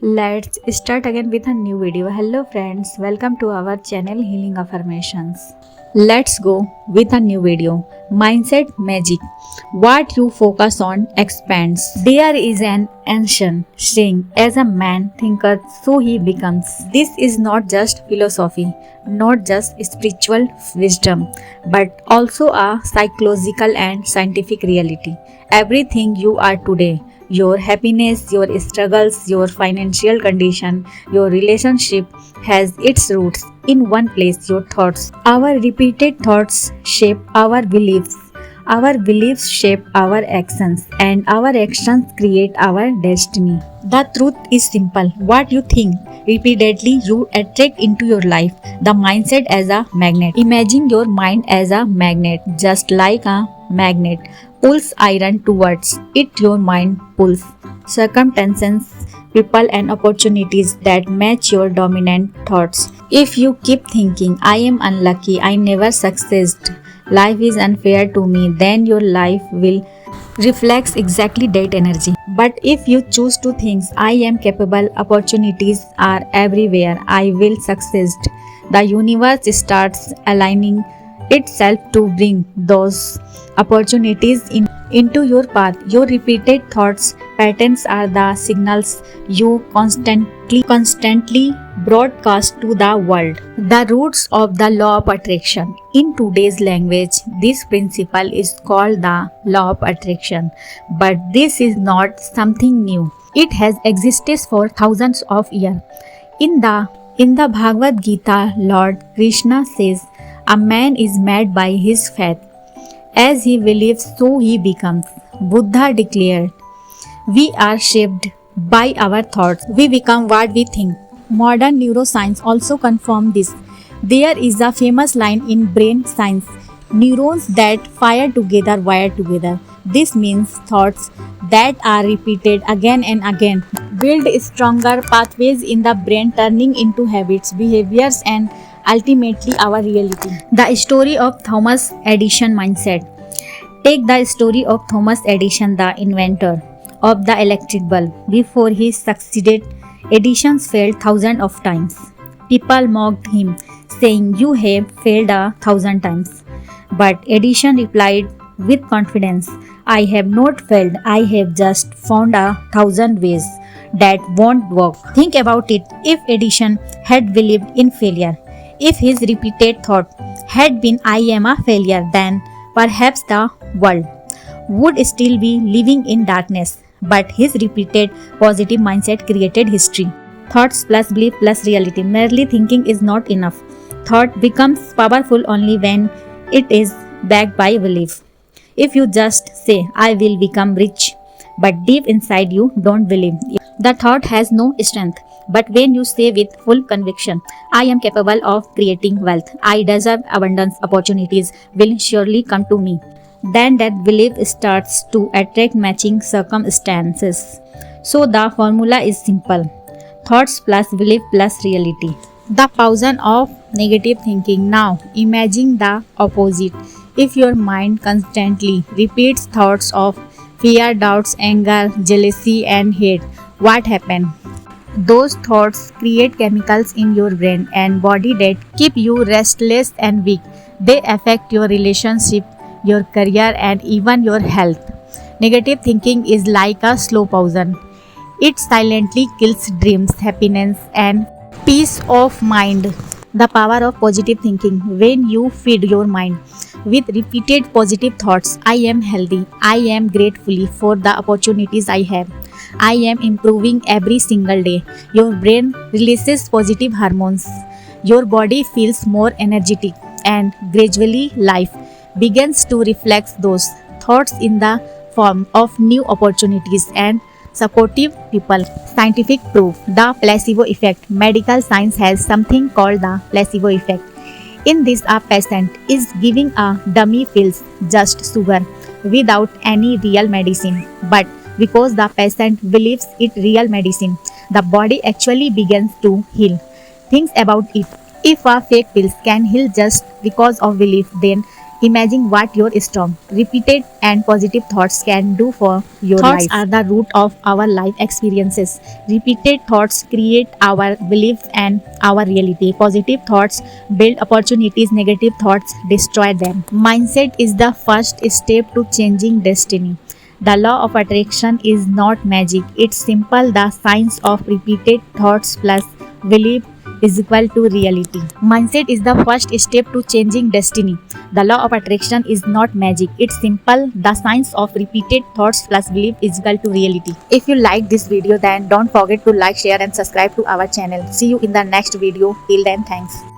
Let's start again with a new video. Hello friends, welcome to our channel Healing Affirmations. Let's go with a new video. Mindset Magic. What you focus on expands. There is an ancient saying, as a man thinketh, so he becomes. This is not just philosophy, not just spiritual wisdom, but also a psychological and scientific reality. Everything you are today, your happiness, your struggles, your financial condition, your relationship has its roots in one place, your thoughts. Our repeated thoughts shape our beliefs. Our beliefs shape our actions, and our actions create our destiny. The truth is simple. What you think repeatedly, you attract into your life. The mindset as a magnet. Imagine your mind as a magnet, just like a magnet pulls iron towards it. Your mind pulls circumstances, people, and opportunities that match your dominant thoughts. If you keep thinking, I am unlucky, I never succeeded, life is unfair to me, then your life will reflects exactly that energy. But if you choose to think, I am capable, opportunities are everywhere, I will succeed, the universe starts aligning itself to bring those opportunities into your path. Your repeated thoughts patterns are the signals you constantly broadcast to the world. The roots of the law of attraction. In today's language, this principle is called the law of attraction, but this is not something new. It has existed for thousands of years. In the Bhagavad Gita, Lord Krishna says, a man is made by his faith. As he believes, so he becomes. Buddha declared, we are shaped by our thoughts. We become what we think. Modern neuroscience also confirms this. There is a famous line in brain science, neurons that fire together wire together. This means thoughts that are repeated again and again build stronger pathways in the brain, turning into habits, behaviors, and ultimately our reality. The story of Thomas Edison mindset. Take the story of Thomas Edison, the inventor of the electric bulb. Before he succeeded, Edison failed thousands of times. People mocked him, saying, you have failed 1,000 times. But Edison replied with confidence, I have not failed, I have just found 1,000 ways that won't work. Think about it. If Edison had believed in failure, if his repeated thought had been, I am a failure, then perhaps the world would still be living in darkness. But his repeated positive mindset created history. Thoughts plus belief plus reality. Merely thinking is not enough. Thought becomes powerful only when it is backed by belief. If you just say, I will become rich, but deep inside you don't believe, the thought has no strength. But when you say with full conviction, I am capable of creating wealth, I deserve abundance, opportunities will surely come to me, then that belief starts to attract matching circumstances. So the formula is simple. Thoughts plus belief plus reality. The poison of negative thinking. Now imagine the opposite. If your mind constantly repeats thoughts of fear, doubts, anger, jealousy, and hate, what happens? Those thoughts create chemicals in your brain and body that keep you restless and weak. They affect your relationship, your career, and even your health. Negative thinking is like a slow poison. It silently kills dreams, happiness, and peace of mind. The power of positive thinking. When you feed your mind with repeated positive thoughts, I am healthy, I am grateful for the opportunities I have, I am improving every single day, your brain releases positive hormones, your body feels more energetic, and gradually life begins to reflect those thoughts in the form of new opportunities and supportive people. Scientific proof. The placebo effect. Medical science has something called the placebo effect. In this, a patient is giving a dummy pills, just sugar, without any real medicine. But because the patient believes it real medicine, the body actually begins to heal. Think about it. If a fake pills can heal just because of belief, then Imagine what your strong, repeated, and positive thoughts can do for your life. Thoughts are the root of our life experiences. Repeated thoughts create our beliefs and our reality. Positive thoughts build opportunities, negative thoughts destroy them. Mindset is the first step to changing destiny. The law of attraction is not magic, it's simple. The science of repeated thoughts plus belief is equal to reality. Mindset is the first step to changing destiny. The law of attraction is not magic, it's simple. The science of repeated thoughts plus belief is equal to reality. If you like this video, then don't forget to like, share, and subscribe to our channel. See you in the next video. Till then, thanks.